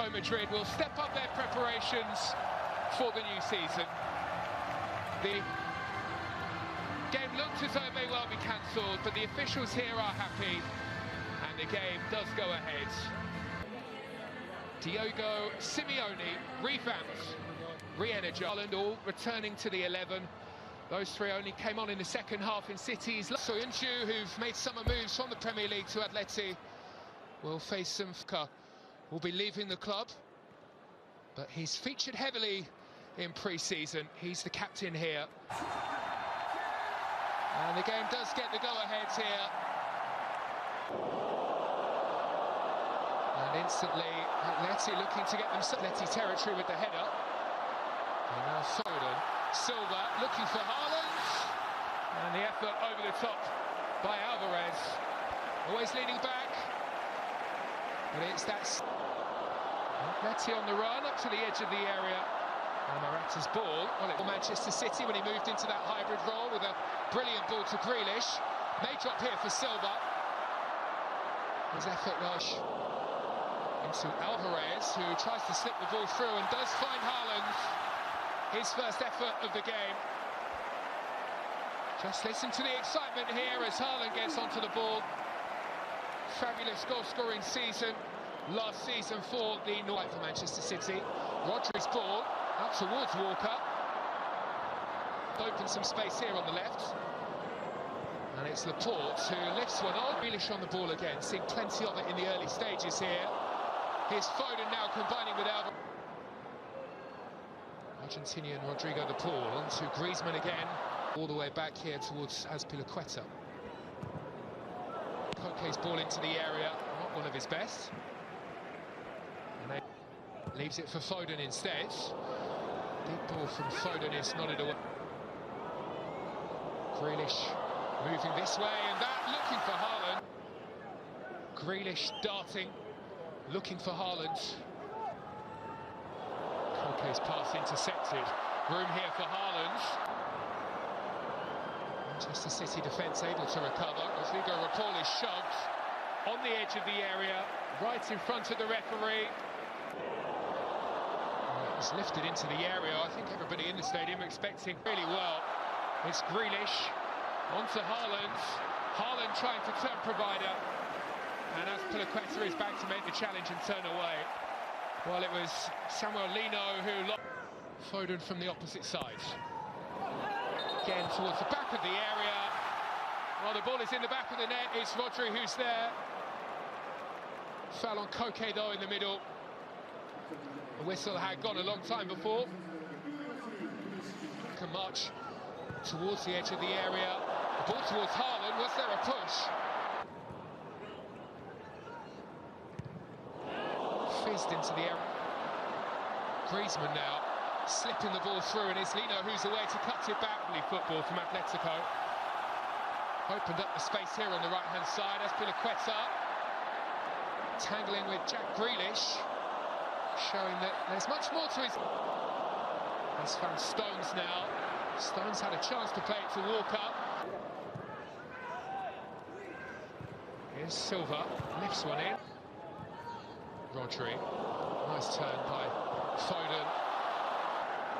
Atletico Madrid will step up their preparations for the new season. The game looked as though it may well be cancelled, but the officials here are happy, and the game does go ahead. Diego Simeone revamped, re-energised, all returning to the 11. Those three only came on in the second half in City's. Soyuncu, who've made summer moves from the Premier League to Atleti, will face some. Will be leaving the club, but he's featured heavily in pre-season. He's the captain here. And the game does get the go-ahead here. And instantly, Atleti looking to get them Atleti territory with the header. And now Foden, Silva looking for Haaland. And the effort over the top by Alvarez. Always leaning back. But it's that Atleti on the run up to the edge of the area. And Morata's ball, well, it was Manchester City when he moved into that hybrid role with a brilliant ball to Grealish. May drop here for Silva. His effort rush into Alvarez, who tries to slip the ball through and does find Haaland. His first effort of the game. Just listen to the excitement here as Haaland gets onto the ball. Fabulous goal-scoring season last season for the North for Manchester City. Rodri's ball out towards Walker. Opens some space here on the left. And it's Laporte who lifts one on. Grealish on the ball again, seeing plenty of it in the early stages here. Here's Foden now combining with Alvarez. Argentinian Rodrigo de Paul onto Griezmann again. All the way back here towards Azpilicueta. Koke's ball into the area, not one of his best. And they leaves it for Foden instead. Deep ball from Foden is nodded away. Grealish moving this way, and that looking for Haaland. Grealish darting, looking for Haaland. Koke's pass intercepted. Room here for Haaland. Manchester City defence able to recover. Rodrigo de Paul is shoved on the edge of the area, right in front of the referee. It's lifted into the area. I think everybody in the stadium expecting really well. It's Grealish onto Haaland. Haaland trying to turn provider. And Azpilicueta is back to make the challenge and turn away. Well, it was Samuel Lino who lost. Foden from the opposite side. Again towards the back of the area. Well, the ball is in the back of the net. It's Rodri who's there. Foul on Koke though in the middle. The whistle had gone a long time before. Can march towards the edge of the area. The ball towards Haaland. Was there a push? Fizzed into the area. Griezmann now slipping the ball through, and it's Lino who's away to cut it back. Football from Atletico. Opened up the space here on the right-hand side. Azpilicueta tangling with Jack Grealish, showing that there's much more to his. Has found Stones now. Stones had a chance to play it to Walker. Here's Silva, lifts one in. Rodri, nice turn by Foden.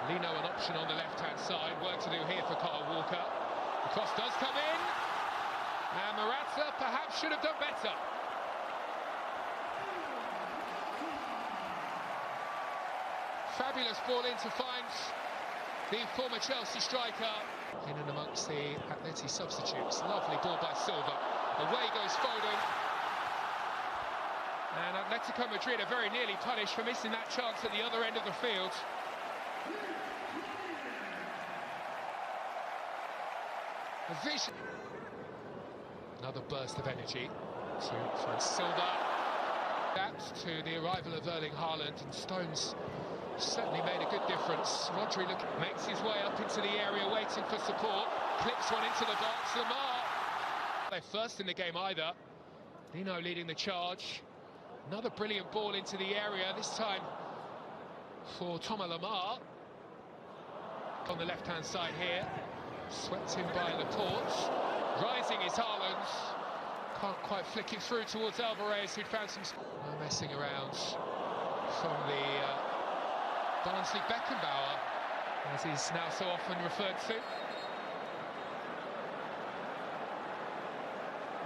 Lino an option on the left-hand side. Work to do here for Kyle Walker. The cross does come in. And Morata perhaps should have done better. Fabulous ball in to find the former Chelsea striker. In and amongst the Atleti substitutes. Lovely ball by Silva. Away goes Foden. And Atletico Madrid are very nearly punished for missing that chance at the other end of the field. A vision. Another burst of energy to find Silva. That to the arrival of Erling Haaland, and Stones certainly made a good difference. Rodri makes his way up into the area, waiting for support. Clips one into the box. Lamar. They're first in the game either. Lino leading the charge. Another brilliant ball into the area, this time for Thomas Lamar. On the left-hand side here. Swept in by Laporte. Rising is Haaland. Can't quite flick it through towards Alvarez, who'd found some messing around from the Barnsley Beckenbauer, as he's now so often referred to.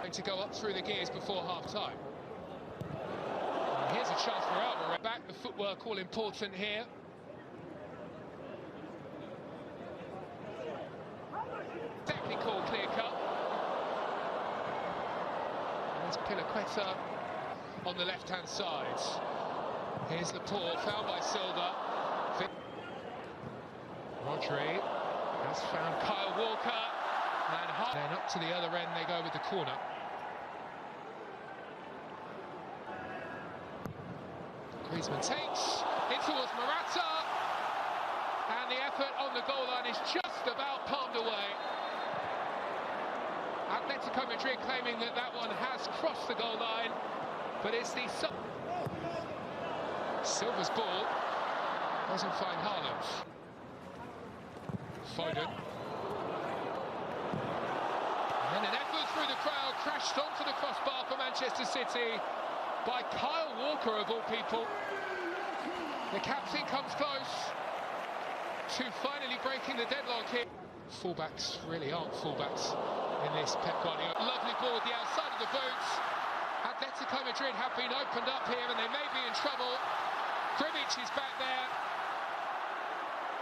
Going to go up through the gears before half-time. Here's a chance for Alvarez. Back, the footwork all important here. Technical clear-cut. There's Pilaqueta on the left-hand side. Here's Laporte, found by Silva. Rodri has found Kyle Walker, and then up to the other end they go with the corner. Griezmann takes in towards Morata, and the effort on the goal line is just about palmed away. Atletico Madrid claiming that that one has crossed the goal line, but it's the Silva's ball doesn't find Haaland. Foden. And then an effort through the crowd, crashed onto the crossbar for Manchester City by Kyle Walker, of all people. The captain comes close to finally breaking the deadlock here. Fullbacks really aren't fullbacks in this Pep Guardiola. Lovely ball at the outside of the boots. Atletico Madrid have been opened up here and they may be in trouble. Gribic is back there.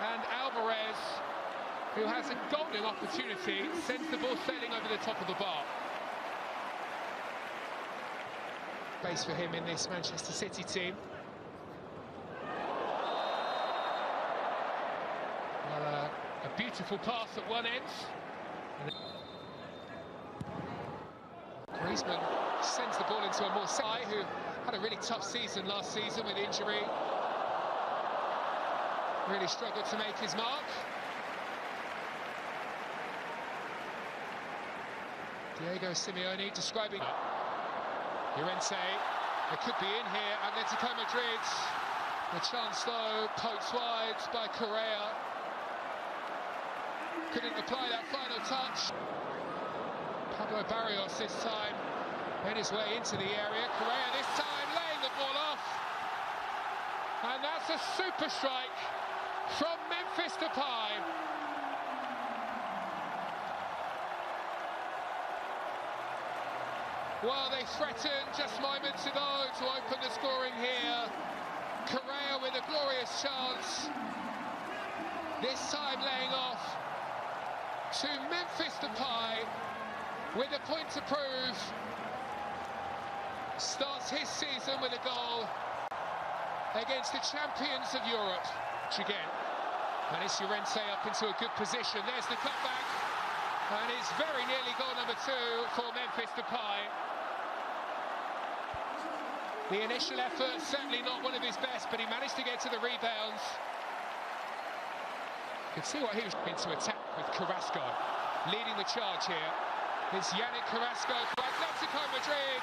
And Alvarez, who has a golden opportunity, sends the ball sailing over the top of the bar. Base for him in this Manchester City team. Well, a beautiful pass at one end. Griezmann sends the ball into a more side who had a really tough season last season with injury. Really struggled to make his mark. Diego Simeone describing Llorente. It could be in here. Atletico Madrid. The chance though poked wide by Correa. Couldn't apply that final touch. Pablo Barrios this time made his way into the area. Correa this time laying the ball off. And that's a super strike from Memphis Depay. Well, they threatened just moments ago to open the scoring here. Correa with a glorious chance. This time laying off to Memphis Depay with a point to prove. Starts his season with a goal against the champions of Europe. Again, and it's Llorente up into a good position. There's the cutback, and it's very nearly goal number 2 for Memphis Depay. The initial effort, certainly not one of his best, but he managed to get to the rebounds. You can see what he was into attack with Carrasco. Leading the charge here is Yannick Carrasco for Atletico Madrid,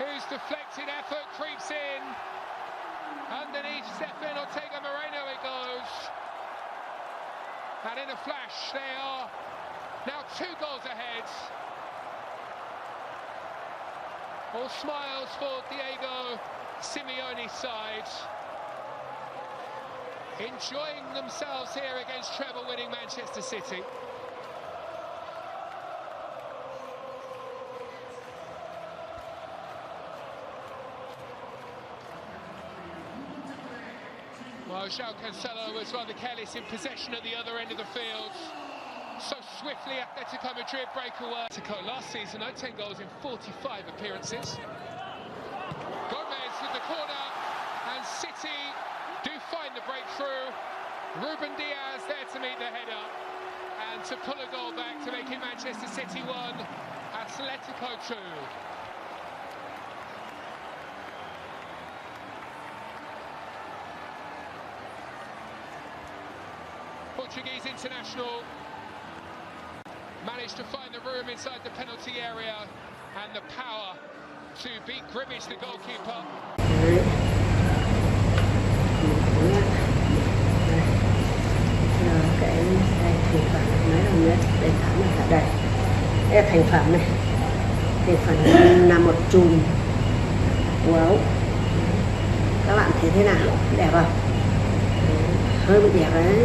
whose deflected effort creeps in. Underneath Stefan Ortega Moreno it goes. And in a flash, they are now 2 goals ahead. All smiles for Diego Simeone's side. Enjoying themselves here against treble-winning Manchester City. Well, João Cancelo was rather careless in possession at the other end of the field. So swiftly Atletico Madrid break away. Atletico last season, 10 goals in 45 appearances. Gomez with the corner, and City do find the breakthrough. Ruben Diaz there to meet the header, and to pull a goal back to make it Manchester City 1, Atletico 2. Portuguese international managed to find the room inside the penalty area and the power to beat Gribic, the goalkeeper. Cái xe thì khoảng mấy đồng nhất để thả mặt ở đây. Đây là thành phẩm này. Thành phẩm là một chùm. Wow. Các bạn thấy thế nào? Đẹp không? Hơi bị đẹp đấy.